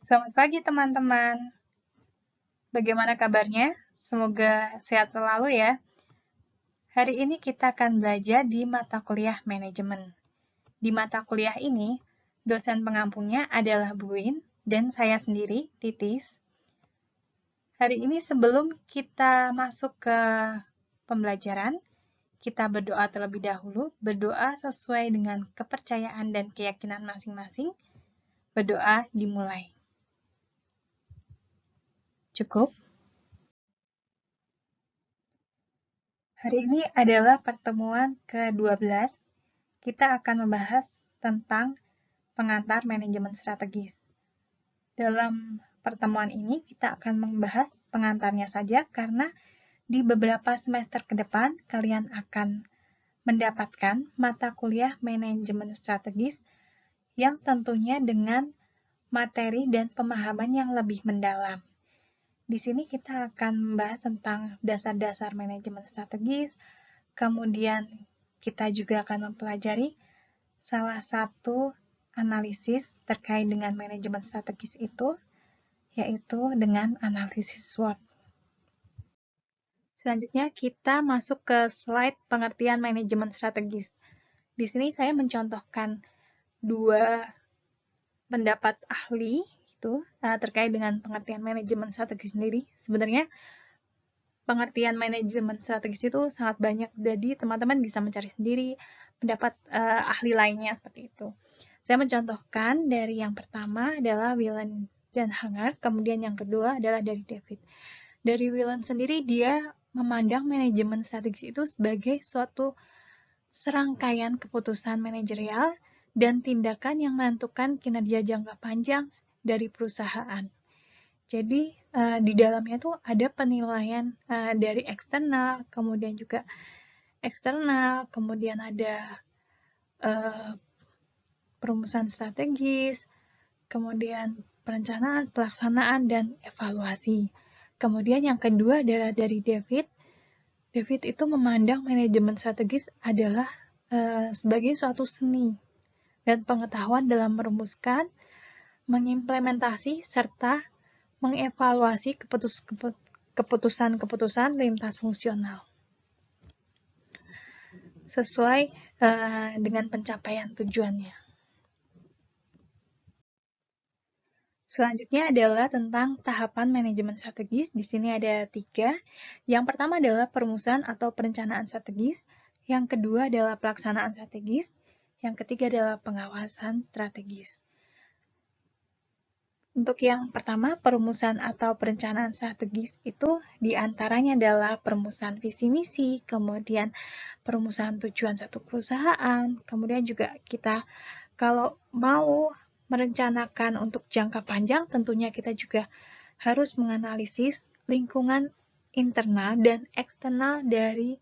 Selamat pagi teman-teman. Bagaimana kabarnya? Semoga sehat selalu ya. Hari ini kita akan belajar di mata kuliah manajemen. Di mata kuliah ini, dosen pengampunya adalah Bu Win dan saya sendiri, Titis. Hari ini sebelum kita masuk ke pembelajaran, kita berdoa terlebih dahulu, berdoa sesuai dengan kepercayaan dan keyakinan masing-masing. Berdoa dimulai. Cukup? Hari ini adalah pertemuan ke-12. Kita akan membahas tentang pengantar manajemen strategis. Dalam pertemuan ini, kita akan membahas pengantarnya saja karena di beberapa semester ke depan, kalian akan mendapatkan mata kuliah manajemen strategis yang tentunya dengan materi dan pemahaman yang lebih mendalam. Di sini kita akan membahas tentang dasar-dasar manajemen strategis, kemudian kita juga akan mempelajari salah satu analisis terkait dengan manajemen strategis itu, yaitu dengan analisis SWOT. Selanjutnya kita masuk ke slide pengertian manajemen strategis. Di sini saya mencontohkan dua pendapat ahli itu terkait dengan pengertian manajemen strategis sendiri. Sebenarnya pengertian manajemen strategis itu sangat banyak, jadi teman-teman bisa mencari sendiri pendapat ahli lainnya seperti itu. Saya mencontohkan dari yang pertama adalah Whelan dan Hanger, kemudian yang kedua adalah dari David. Dari Whelan sendiri, dia memandang manajemen strategis itu sebagai suatu serangkaian keputusan manajerial dan tindakan yang menentukan kinerja jangka panjang dari perusahaan. Jadi di dalamnya tuh ada penilaian dari eksternal, kemudian juga eksternal, kemudian ada perumusan strategis, kemudian perencanaan, pelaksanaan, dan evaluasi. Kemudian yang kedua adalah dari David. David itu memandang manajemen strategis adalah sebagai suatu seni dan pengetahuan dalam merumuskan, mengimplementasi, serta mengevaluasi keputusan-keputusan lintas fungsional sesuai dengan pencapaian tujuannya. Selanjutnya adalah tentang tahapan manajemen strategis. Di sini ada 3. Yang pertama adalah perumusan atau perencanaan strategis. Yang kedua adalah pelaksanaan strategis. Yang ketiga adalah pengawasan strategis. Untuk yang pertama, perumusan atau perencanaan strategis itu diantaranya adalah perumusan visi misi, kemudian perumusan tujuan satu perusahaan, kemudian juga kita kalau mau merencanakan untuk jangka panjang, tentunya kita juga harus menganalisis lingkungan internal dan eksternal dari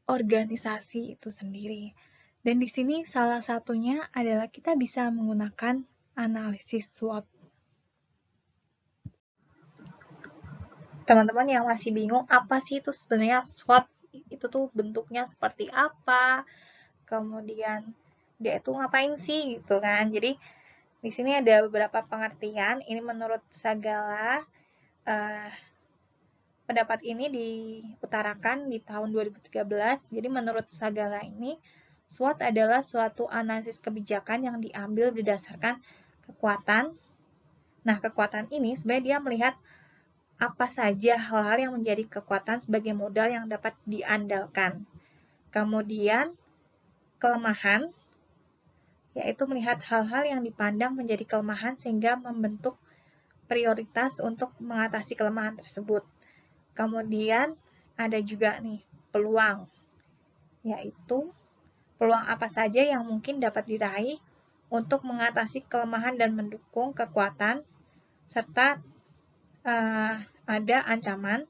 organisasi itu sendiri. Dan di sini salah satunya adalah kita bisa menggunakan analisis SWOT. Teman-teman yang masih bingung apa sih itu sebenarnya SWOT, itu tuh bentuknya seperti apa, kemudian dia itu ngapain sih gitu kan. Jadi di sini ada beberapa pengertian. Ini menurut Sagala, pendapat ini diutarakan di tahun 2013. Jadi menurut Sagala ini, SWOT adalah suatu analisis kebijakan yang diambil berdasarkan kekuatan. Nah, kekuatan ini sebenarnya dia melihat apa saja hal-hal yang menjadi kekuatan sebagai modal yang dapat diandalkan. Kemudian, kelemahan, yaitu melihat hal-hal yang dipandang menjadi kelemahan sehingga membentuk prioritas untuk mengatasi kelemahan tersebut. Kemudian, ada juga nih peluang, yaitu peluang apa saja yang mungkin dapat diraih untuk mengatasi kelemahan dan mendukung kekuatan, serta ada ancaman,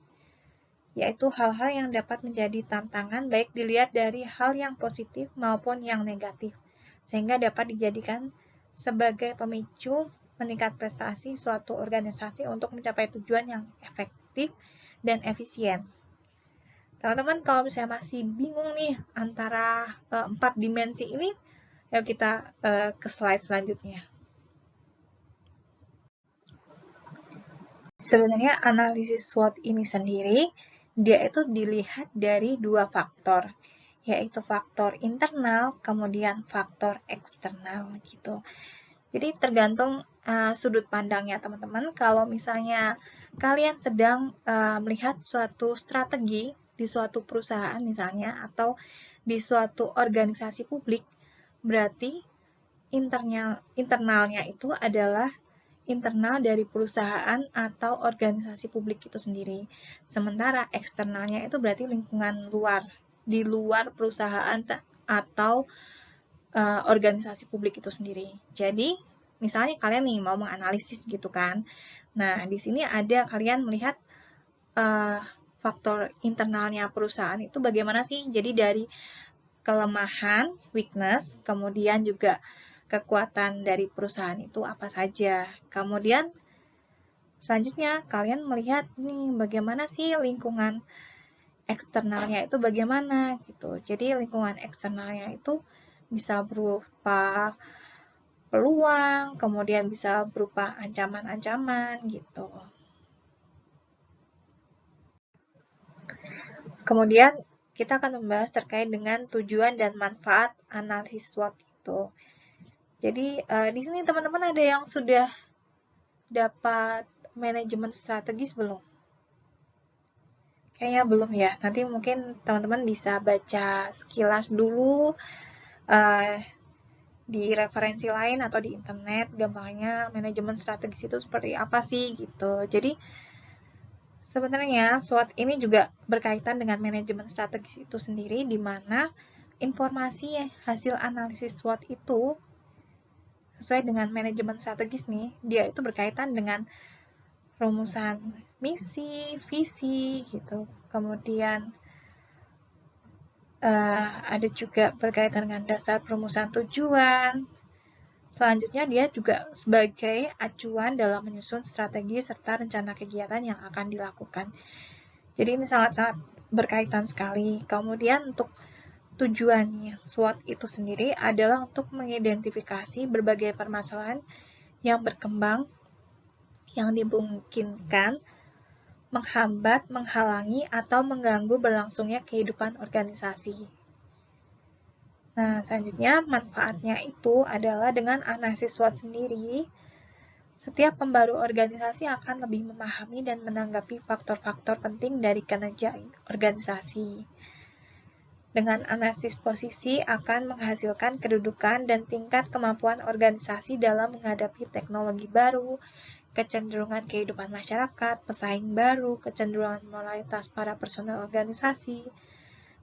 yaitu hal-hal yang dapat menjadi tantangan baik dilihat dari hal yang positif maupun yang negatif, sehingga dapat dijadikan sebagai pemicu meningkat prestasi suatu organisasi untuk mencapai tujuan yang efektif dan efisien. Teman-teman, kalau misalnya masih bingung nih antara 4 dimensi ini, yuk kita ke slide selanjutnya. Sebenarnya analisis SWOT ini sendiri, dia itu dilihat dari dua faktor, yaitu faktor internal, kemudian faktor eksternal gitu. Jadi tergantung sudut pandangnya teman-teman. Kalau misalnya kalian sedang melihat suatu strategi di suatu perusahaan misalnya, atau di suatu organisasi publik, berarti internalnya itu adalah internal dari perusahaan atau organisasi publik itu sendiri. Sementara eksternalnya itu berarti lingkungan luar, di luar perusahaan atau organisasi publik itu sendiri. Jadi, misalnya kalian nih mau menganalisis gitu kan. Nah, di sini ada kalian melihat faktor internalnya perusahaan itu bagaimana sih? Jadi dari kelemahan, weakness, kemudian juga kekuatan dari perusahaan itu apa saja. Kemudian selanjutnya kalian melihat nih bagaimana sih lingkungan eksternalnya itu bagaimana gitu. Jadi lingkungan eksternalnya itu bisa berupa peluang, kemudian bisa berupa ancaman-ancaman gitu. Kemudian kita akan membahas terkait dengan tujuan dan manfaat analisis SWOT itu. Jadi di sini teman-teman ada yang sudah dapat manajemen strategis belum? Kayaknya belum ya. Nanti mungkin teman-teman bisa baca sekilas dulu di referensi lain atau di internet, gampangnya manajemen strategis itu seperti apa sih gitu. Jadi sebenarnya SWOT ini juga berkaitan dengan manajemen strategis itu sendiri, di mana informasi hasil analisis SWOT itu sesuai dengan manajemen strategis nih, dia itu berkaitan dengan rumusan misi, visi gitu. Kemudian ada juga berkaitan dengan dasar perumusan tujuan. Selanjutnya dia juga sebagai acuan dalam menyusun strategi serta rencana kegiatan yang akan dilakukan. Jadi ini sangat-sangat berkaitan sekali. Kemudian untuk tujuannya SWOT itu sendiri adalah untuk mengidentifikasi berbagai permasalahan yang berkembang, yang dimungkinkan menghambat, menghalangi, atau mengganggu berlangsungnya kehidupan organisasi. Nah, selanjutnya manfaatnya itu adalah dengan analisis SWOT sendiri, setiap pembaru organisasi akan lebih memahami dan menanggapi faktor-faktor penting dari kinerja organisasi. Dengan analisis posisi akan menghasilkan kedudukan dan tingkat kemampuan organisasi dalam menghadapi teknologi baru, kecenderungan kehidupan masyarakat, pesaing baru, kecenderungan moralitas para personel organisasi.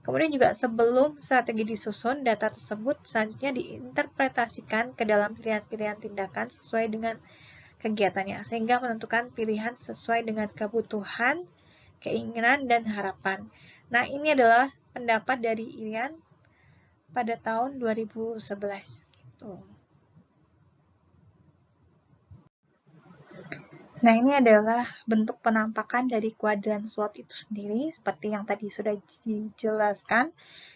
Kemudian juga sebelum strategi disusun, data tersebut selanjutnya diinterpretasikan ke dalam pilihan-pilihan tindakan sesuai dengan kegiatannya, sehingga menentukan pilihan sesuai dengan kebutuhan, keinginan, dan harapan. Nah, ini adalah pendapat dari Ilian pada tahun 2011. Gitu. Nah, ini adalah bentuk penampakan dari kuadran SWOT itu sendiri, seperti yang tadi sudah dijelaskan,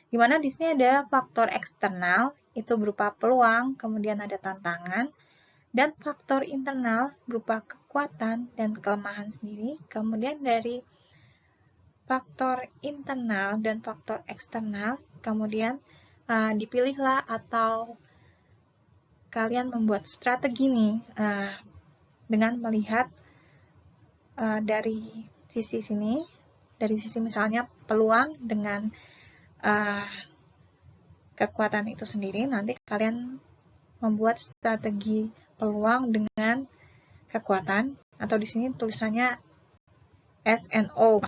di mana di sini ada faktor eksternal, itu berupa peluang, kemudian ada tantangan, dan faktor internal berupa kekuatan dan kelemahan sendiri. Kemudian dari faktor internal dan faktor eksternal, kemudian dipilihlah atau kalian membuat strategi nih dengan melihat dari sisi sini, dari sisi misalnya peluang dengan kekuatan itu sendiri, nanti kalian membuat strategi peluang dengan kekuatan, atau di sini tulisannya SNO,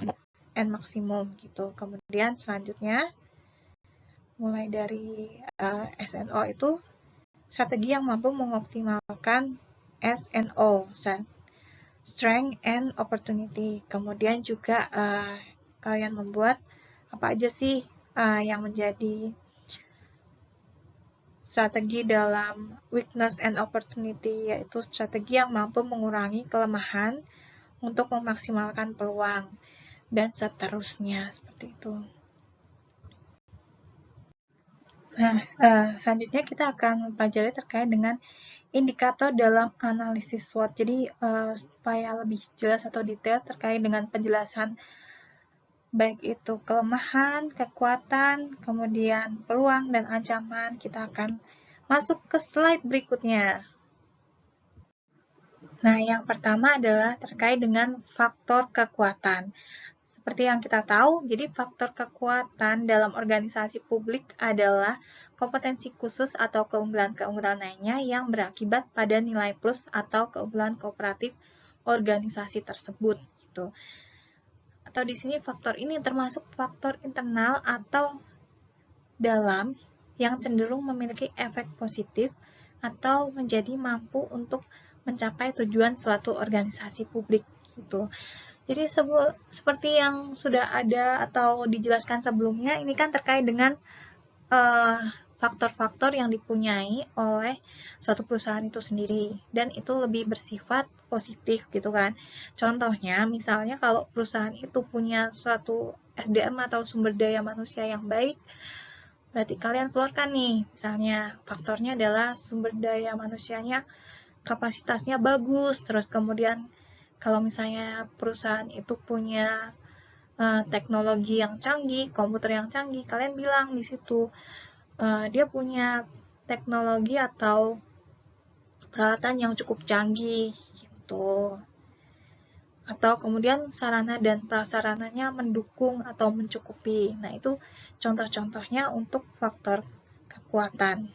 N maksimum gitu. Kemudian selanjutnya mulai dari SNO itu strategi yang mampu mengoptimalkan SNO, strength and opportunity. Kemudian juga kalian membuat apa aja sih yang menjadi strategi dalam weakness and opportunity, yaitu strategi yang mampu mengurangi kelemahan untuk memaksimalkan peluang, dan seterusnya seperti itu. Nah, selanjutnya kita akan pelajari terkait dengan indikator dalam analisis SWOT. Jadi, supaya lebih jelas atau detail terkait dengan penjelasan baik itu kelemahan, kekuatan, kemudian peluang dan ancaman, kita akan masuk ke slide berikutnya. Nah, yang pertama adalah terkait dengan faktor kekuatan. Seperti yang kita tahu, jadi faktor kekuatan dalam organisasi publik adalah kompetensi khusus atau keunggulan-keunggulan lainnya yang berakibat pada nilai plus atau keunggulan kooperatif organisasi tersebut. Gitu. Atau di sini faktor ini termasuk faktor internal atau dalam yang cenderung memiliki efek positif atau menjadi mampu untuk mencapai tujuan suatu organisasi publik. Gitu. Jadi seperti yang sudah ada atau dijelaskan sebelumnya, ini kan terkait dengan faktor-faktor yang dipunyai oleh suatu perusahaan itu sendiri, dan itu lebih bersifat positif gitu kan. Contohnya, misalnya kalau perusahaan itu punya suatu SDM atau sumber daya manusia yang baik, berarti kalian keluarkan nih, misalnya faktornya adalah sumber daya manusianya kapasitasnya bagus, terus kemudian kalau misalnya perusahaan itu punya teknologi yang canggih, komputer yang canggih, kalian bilang di situ dia punya teknologi atau peralatan yang cukup canggih gitu. Atau kemudian sarana dan prasarananya mendukung atau mencukupi. Nah, itu contoh-contohnya untuk faktor kekuatan.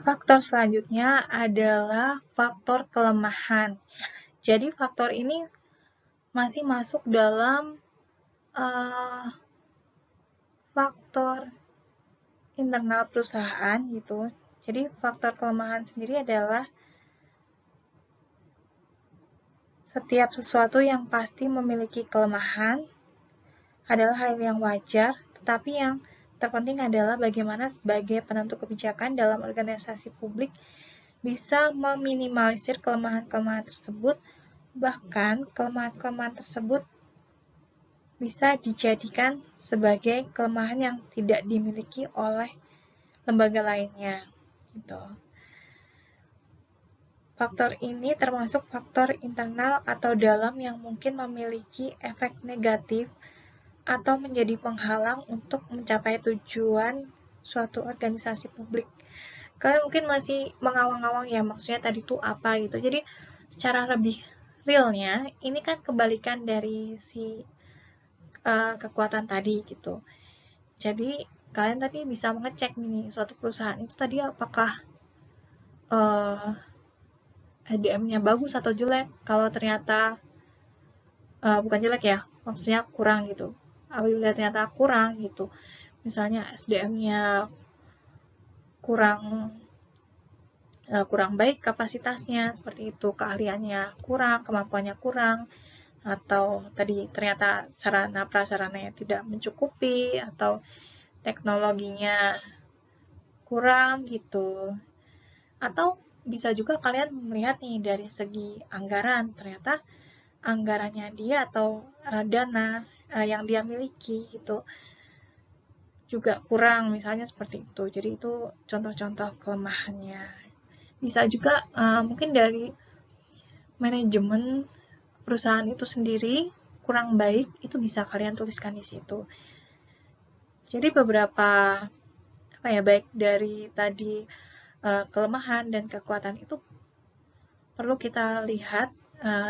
Faktor selanjutnya adalah faktor kelemahan. Jadi faktor ini masih masuk dalam faktor internal perusahaan gitu. Jadi faktor kelemahan sendiri adalah setiap sesuatu yang pasti memiliki kelemahan adalah hal yang wajar, tetapi yang terpenting adalah bagaimana sebagai penentu kebijakan dalam organisasi publik bisa meminimalisir kelemahan-kelemahan tersebut, bahkan kelemahan-kelemahan tersebut bisa dijadikan sebagai kelemahan yang tidak dimiliki oleh lembaga lainnya. Gitu. Faktor ini termasuk faktor internal atau dalam yang mungkin memiliki efek negatif atau menjadi penghalang untuk mencapai tujuan suatu organisasi publik. Kalian mungkin masih mengawang-awang ya, maksudnya tadi itu apa gitu. Jadi secara lebih realnya, ini kan kebalikan dari si kekuatan tadi gitu. Jadi kalian tadi bisa mengecek nih, suatu perusahaan itu tadi apakah SDM-nya bagus atau jelek. Kalau ternyata bukan jelek ya, maksudnya kurang gitu. Apabila ternyata kurang gitu, misalnya SDM-nya kurang baik kapasitasnya, seperti itu, keahliannya kurang, kemampuannya kurang, atau tadi ternyata sarana prasarananya tidak mencukupi, atau teknologinya kurang gitu. Atau bisa juga kalian melihat nih dari segi anggaran, ternyata anggarannya dia atau dana yang dia miliki gitu juga kurang, misalnya seperti itu. Jadi itu contoh-contoh kelemahannya. Bisa juga mungkin dari manajemen perusahaan itu sendiri kurang baik, itu bisa kalian tuliskan di situ. Jadi beberapa baik dari tadi kelemahan dan kekuatan itu perlu kita lihat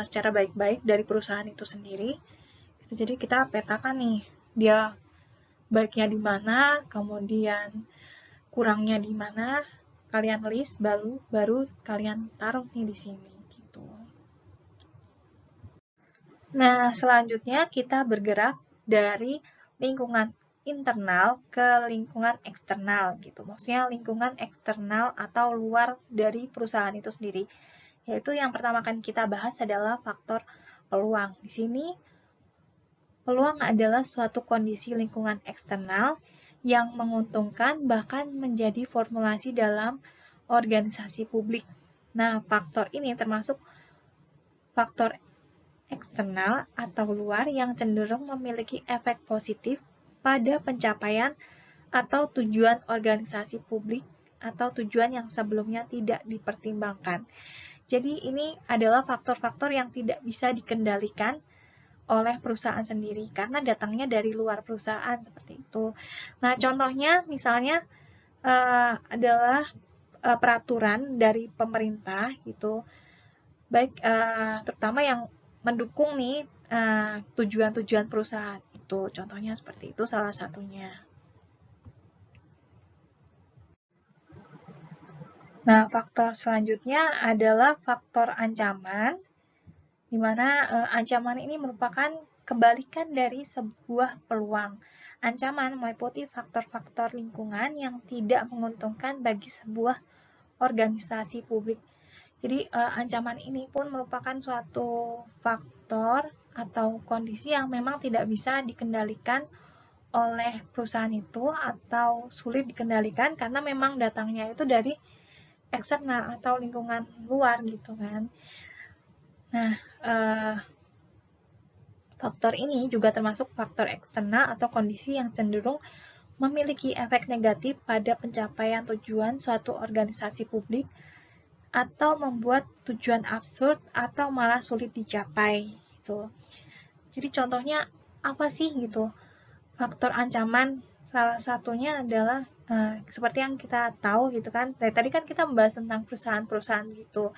secara baik-baik dari perusahaan itu sendiri. Jadi kita petakan nih, dia baiknya di mana, kemudian kurangnya di mana, kalian list, baru kalian taruh nih di sini. Gitu. Nah, selanjutnya kita bergerak dari lingkungan internal ke lingkungan eksternal gitu. Maksudnya lingkungan eksternal atau luar dari perusahaan itu sendiri. Yaitu yang pertama akan kita bahas adalah faktor peluang. Di sini peluang adalah suatu kondisi lingkungan eksternal yang menguntungkan bahkan menjadi formulasi dalam organisasi publik. Nah, faktor ini termasuk faktor eksternal atau luar yang cenderung memiliki efek positif pada pencapaian atau tujuan organisasi publik atau tujuan yang sebelumnya tidak dipertimbangkan. Jadi ini adalah faktor-faktor yang tidak bisa dikendalikan oleh perusahaan sendiri karena datangnya dari luar perusahaan seperti itu. Nah, contohnya misalnya adalah peraturan dari pemerintah gitu, baik terutama yang mendukung nih tujuan-tujuan perusahaan itu. Contohnya seperti itu salah satunya. Nah, faktor selanjutnya adalah faktor ancaman, di mana ancaman ini merupakan kebalikan dari sebuah peluang. Ancaman meliputi faktor-faktor lingkungan yang tidak menguntungkan bagi sebuah organisasi publik. Jadi, ancaman ini pun merupakan suatu faktor atau kondisi yang memang tidak bisa dikendalikan oleh perusahaan itu atau sulit dikendalikan karena memang datangnya itu dari eksternal atau lingkungan luar gitu kan. Nah, faktor ini juga termasuk faktor eksternal atau kondisi yang cenderung memiliki efek negatif pada pencapaian tujuan suatu organisasi publik atau membuat tujuan absurd atau malah sulit dicapai gitu. Jadi contohnya apa sih gitu? Faktor ancaman salah satunya adalah seperti yang kita tahu gitu kan. Dari tadi kan kita membahas tentang perusahaan-perusahaan gitu.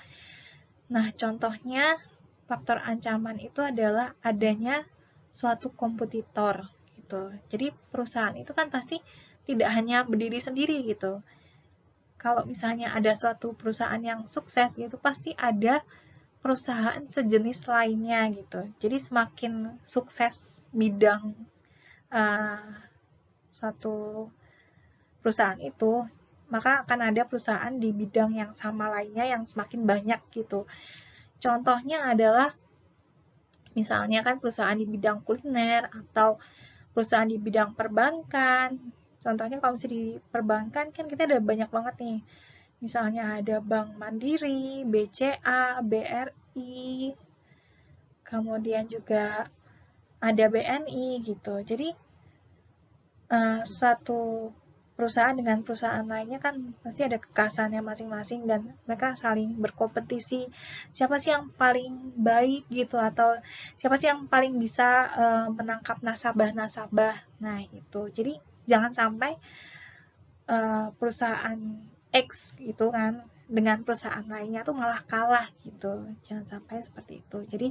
Nah, contohnya faktor ancaman itu adalah adanya suatu kompetitor gitu. Jadi perusahaan itu kan pasti tidak hanya berdiri sendiri gitu. Kalau misalnya ada suatu perusahaan yang sukses gitu, pasti ada perusahaan sejenis lainnya gitu. Jadi semakin sukses bidang suatu perusahaan itu, maka akan ada perusahaan di bidang yang sama lainnya yang semakin banyak gitu. Contohnya adalah misalnya kan perusahaan di bidang kuliner atau perusahaan di bidang perbankan. Contohnya kalau misalnya di perbankan kan kita ada banyak banget nih. Misalnya ada Bank Mandiri, BCA, BRI, kemudian juga ada BNI gitu. Jadi suatu perusahaan dengan perusahaan lainnya kan pasti ada kekhasannya masing-masing dan mereka saling berkompetisi siapa sih yang paling baik gitu atau siapa sih yang paling bisa menangkap nasabah-nasabah. Nah itu jadi jangan sampai perusahaan X gitu kan dengan perusahaan lainnya tuh malah kalah gitu, jangan sampai seperti itu. Jadi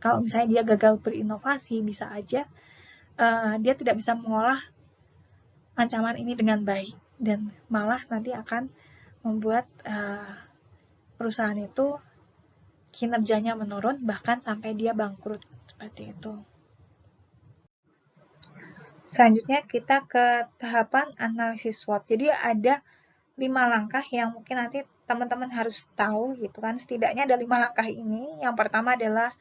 kalau misalnya dia gagal berinovasi bisa aja dia tidak bisa mengolah ancaman ini dengan baik dan malah nanti akan membuat perusahaan itu kinerjanya menurun bahkan sampai dia bangkrut seperti itu. Selanjutnya kita ke tahapan analisis SWOT. Jadi ada 5 langkah yang mungkin nanti teman-teman harus tahu gitu kan. Setidaknya ada 5 langkah ini. Yang pertama adalah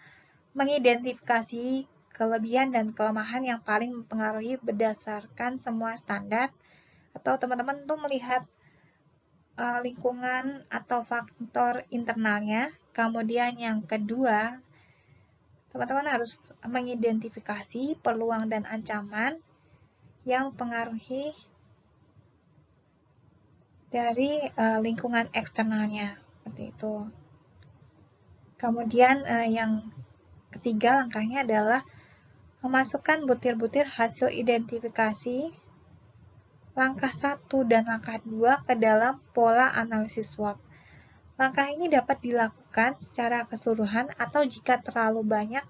mengidentifikasi kelebihan dan kelemahan yang paling mempengaruhi berdasarkan semua standar. Atau teman-teman tuh melihat lingkungan atau faktor internalnya. Kemudian yang kedua, teman-teman harus mengidentifikasi peluang dan ancaman yang mempengaruhi dari lingkungan eksternalnya, seperti itu. Kemudian yang ketiga langkahnya adalah memasukkan butir-butir hasil identifikasi langkah 1 dan langkah 2 ke dalam pola analisis SWOT. Langkah ini dapat dilakukan secara keseluruhan atau jika terlalu banyak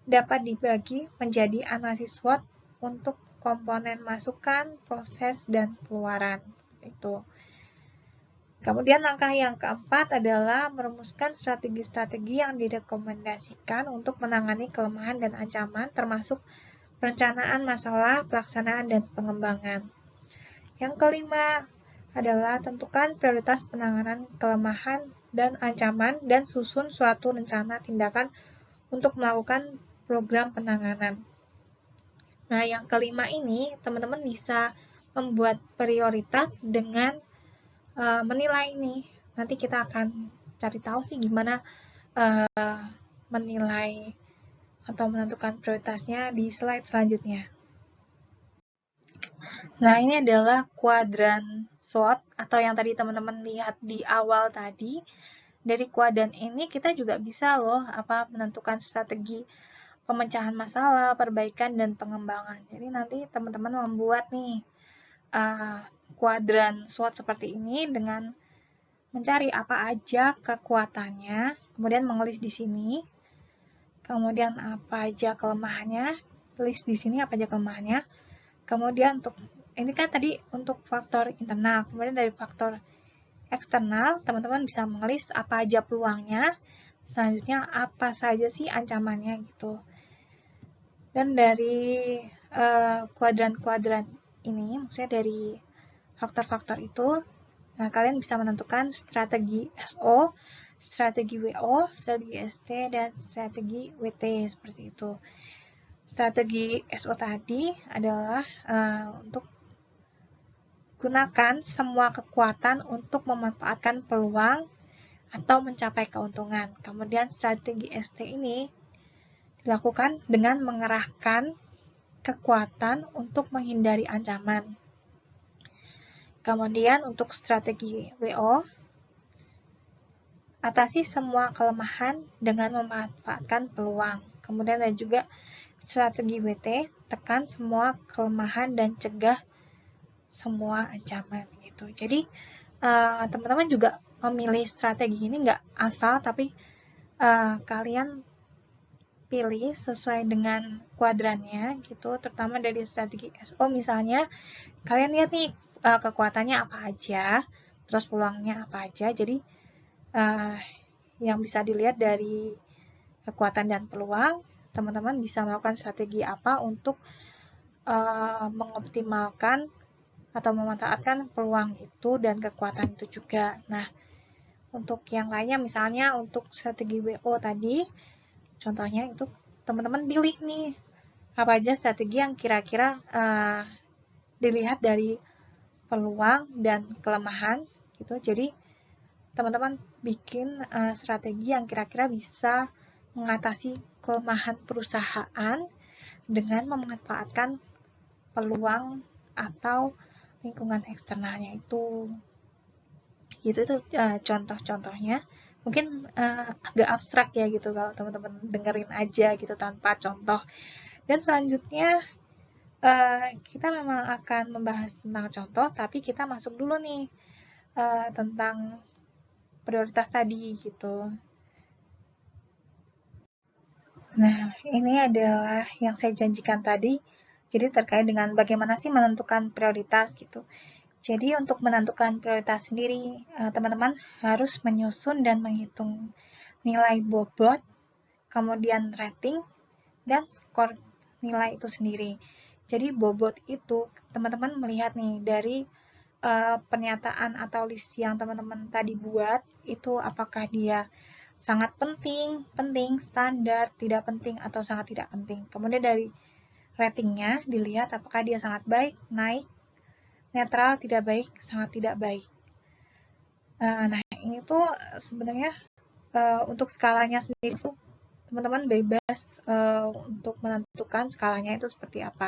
dapat dibagi menjadi analisis SWOT untuk komponen masukan, proses, dan keluaran. Itu. Kemudian langkah yang keempat adalah merumuskan strategi-strategi yang direkomendasikan untuk menangani kelemahan dan ancaman termasuk perencanaan masalah, pelaksanaan, dan pengembangan. Yang kelima adalah tentukan prioritas penanganan kelemahan dan ancaman dan susun suatu rencana tindakan untuk melakukan program penanganan. Nah, yang kelima ini teman-teman bisa membuat prioritas dengan menilai ini. Nanti kita akan cari tahu sih gimana menilai atau menentukan prioritasnya di slide selanjutnya. Nah, ini adalah kuadran SWOT atau yang tadi teman-teman lihat di awal tadi. Dari kuadran ini kita juga bisa loh menentukan strategi pemecahan masalah, perbaikan, dan pengembangan. Jadi nanti teman-teman membuat nih kuadran SWOT seperti ini dengan mencari apa aja kekuatannya, kemudian mengelis di sini, kemudian apa aja kelemahannya, list di sini apa aja kelemahannya, kemudian untuk ini kan tadi untuk faktor internal, kemudian dari faktor eksternal, teman-teman bisa mengelis apa aja peluangnya, selanjutnya apa saja sih ancamannya gitu. Dan dari kuadran-kuadran ini, maksudnya dari faktor-faktor itu, nah, kalian bisa menentukan strategi SO, strategi WO, strategi ST, dan strategi WT, seperti itu. Strategi SO tadi adalah untuk gunakan semua kekuatan untuk memanfaatkan peluang atau mencapai keuntungan. Kemudian strategi ST ini dilakukan dengan mengerahkan kekuatan untuk menghindari ancaman. Kemudian untuk strategi WO, atasi semua kelemahan dengan memanfaatkan peluang. Kemudian ada juga strategi WT, tekan semua kelemahan dan cegah semua ancaman gitu. Jadi teman-teman juga memilih strategi ini nggak asal, tapi kalian pilih sesuai dengan kuadrannya gitu, terutama dari strategi SO misalnya, kalian lihat nih kekuatannya apa aja, terus peluangnya apa aja. Jadi yang bisa dilihat dari kekuatan dan peluang, teman-teman bisa melakukan strategi apa untuk mengoptimalkan atau memanfaatkan peluang itu dan kekuatan itu juga. Nah, untuk yang lainnya misalnya untuk strategi WO tadi, contohnya itu teman-teman pilih nih apa aja strategi yang kira-kira dilihat dari peluang dan kelemahan gitu. Jadi teman-teman bikin strategi yang kira-kira bisa mengatasi kelemahan perusahaan dengan memanfaatkan peluang atau lingkungan eksternalnya itu. Gitu itu contoh-contohnya. Mungkin agak abstrak ya gitu kalau teman-teman dengerin aja gitu tanpa contoh. Dan selanjutnya kita memang akan membahas tentang contoh, tapi kita masuk dulu nih tentang prioritas tadi gitu. Nah, ini adalah yang saya janjikan tadi. Jadi terkait dengan bagaimana sih menentukan prioritas gitu. Jadi untuk menentukan prioritas sendiri, teman-teman harus menyusun dan menghitung nilai bobot, kemudian rating, dan skor nilai itu sendiri. Jadi bobot itu teman-teman melihat nih dari pernyataan atau list yang teman-teman tadi buat, itu apakah dia sangat penting, standar, tidak penting, atau sangat tidak penting. Kemudian dari ratingnya dilihat apakah dia sangat baik, naik, netral, tidak baik, sangat tidak baik. Nah, ini tuh sebenarnya untuk skalanya sendiri tuh teman-teman bebas untuk menentukan skalanya itu seperti apa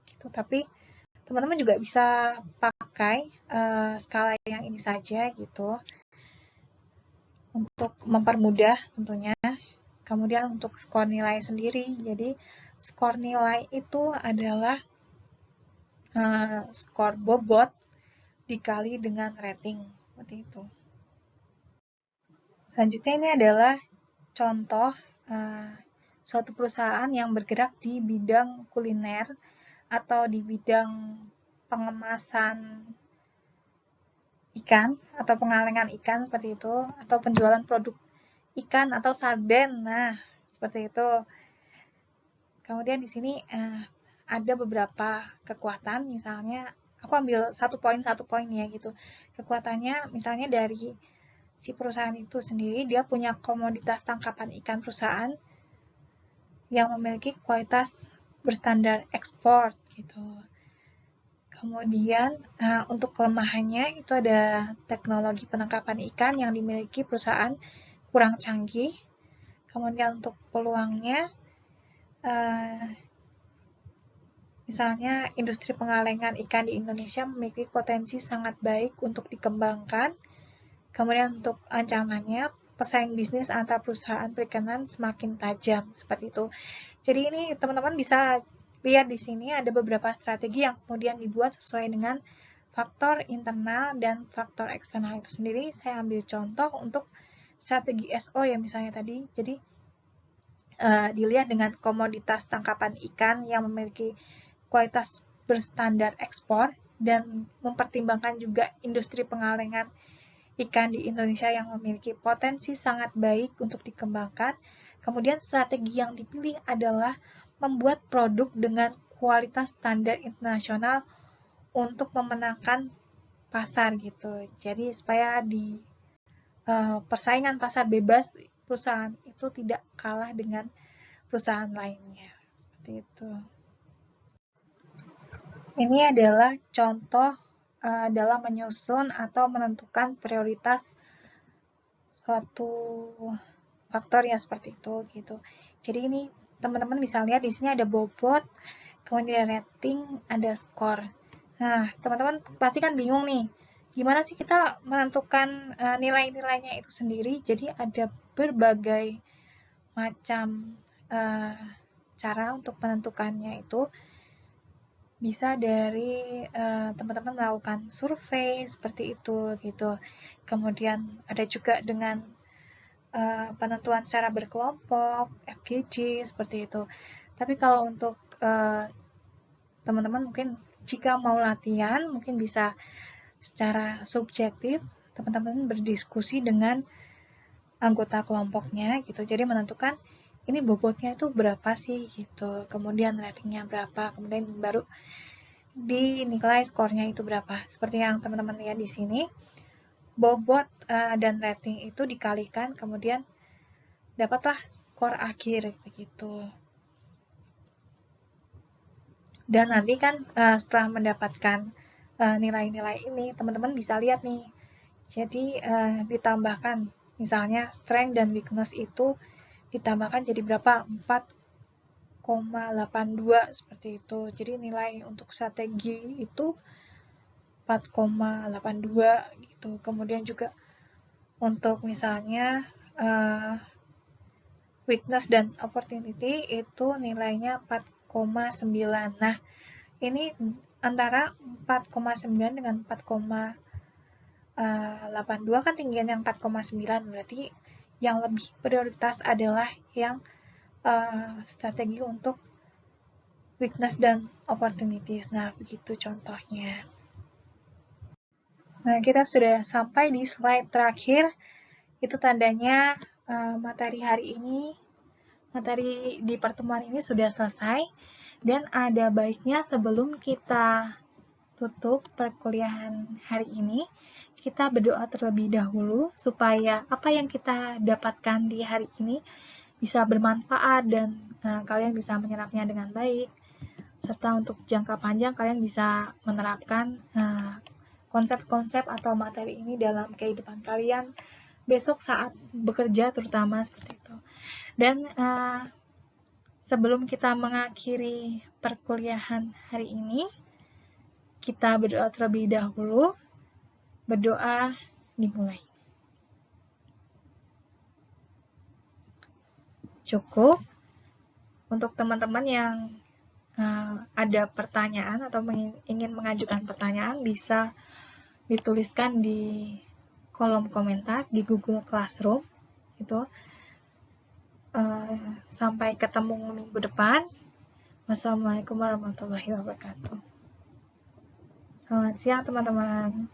gitu. Tapi teman-teman juga bisa pakai skala yang ini saja gitu untuk mempermudah tentunya. Kemudian untuk skor nilai sendiri, jadi skor nilai itu adalah skor bobot dikali dengan rating, seperti itu. Selanjutnya ini adalah contoh suatu perusahaan yang bergerak di bidang kuliner atau di bidang pengemasan ikan atau pengalengan ikan seperti itu, atau penjualan produk ikan atau sarden. Nah, seperti itu. Kemudian di sini ada beberapa kekuatan, misalnya aku ambil satu poin ya gitu. Kekuatannya misalnya dari si perusahaan itu sendiri, dia punya komoditas tangkapan ikan perusahaan yang memiliki kualitas berstandar ekspor gitu. Kemudian untuk kelemahannya itu ada teknologi penangkapan ikan yang dimiliki perusahaan kurang canggih. Kemudian untuk peluangnya Misalnya, industri pengalengan ikan di Indonesia memiliki potensi sangat baik untuk dikembangkan. Kemudian untuk ancamannya, pesaing bisnis antar perusahaan perikanan semakin tajam, seperti itu. Jadi ini teman-teman bisa lihat di sini ada beberapa strategi yang kemudian dibuat sesuai dengan faktor internal dan faktor eksternal itu sendiri. Saya ambil contoh untuk strategi SO ya misalnya tadi. Jadi dilihat dengan komoditas tangkapan ikan yang memiliki kualitas berstandar ekspor dan mempertimbangkan juga industri pengalengan ikan di Indonesia yang memiliki potensi sangat baik untuk dikembangkan. Kemudian strategi yang dipilih adalah membuat produk dengan kualitas standar internasional untuk memenangkan pasar gitu. Jadi supaya di persaingan pasar bebas perusahaan itu tidak kalah dengan perusahaan lainnya. Seperti itu. Ini adalah contoh dalam menyusun atau menentukan prioritas suatu faktor yang seperti itu gitu. Jadi ini teman-teman bisa lihat di sini ada bobot, kemudian rating, ada skor. Nah, teman-teman pasti kan bingung nih, gimana sih kita menentukan nilai-nilainya itu sendiri. Jadi ada berbagai macam cara untuk menentukannya itu. Bisa dari teman-teman melakukan survei seperti itu gitu. Kemudian ada juga dengan penentuan secara berkelompok, FGD seperti itu. Tapi kalau untuk teman-teman mungkin jika mau latihan mungkin bisa secara subjektif teman-teman berdiskusi dengan anggota kelompoknya gitu. Jadi menentukan ini bobotnya itu berapa sih gitu. Kemudian ratingnya berapa, kemudian baru dinilai skornya itu berapa. Seperti yang teman-teman lihat di sini, bobot dan rating itu dikalikan, kemudian dapatlah skor akhir begitu. Dan nanti kan setelah mendapatkan nilai-nilai ini, teman-teman bisa lihat nih. Jadi ditambahkan, misalnya strength dan weakness itu ditambahkan jadi berapa? 4,82 seperti itu. Jadi nilai untuk strategi itu 4,82 gitu. Kemudian juga untuk misalnya weakness dan opportunity itu nilainya 4,9. Nah, ini antara 4,9 dengan 4,82 kan tinggian yang 4,9, berarti yang lebih prioritas adalah yang strategi untuk weakness dan opportunities. Nah, begitu contohnya. Nah, kita sudah sampai di slide terakhir. Itu tandanya materi hari ini, materi di pertemuan ini sudah selesai. Dan ada baiknya sebelum kita tutup perkuliahan hari ini, kita berdoa terlebih dahulu supaya apa yang kita dapatkan di hari ini bisa bermanfaat dan kalian bisa menyerapnya dengan baik. Serta untuk jangka panjang kalian bisa menerapkan konsep-konsep atau materi ini dalam kehidupan kalian besok saat bekerja terutama seperti itu. Dan sebelum kita mengakhiri perkuliahan hari ini, kita berdoa terlebih dahulu. Berdoa dimulai. Cukup. Untuk teman-teman yang ada pertanyaan atau ingin mengajukan pertanyaan, bisa dituliskan di kolom komentar di Google Classroom. Itu. Sampai ketemu minggu depan. Wassalamualaikum warahmatullahi wabarakatuh. Selamat siang teman-teman.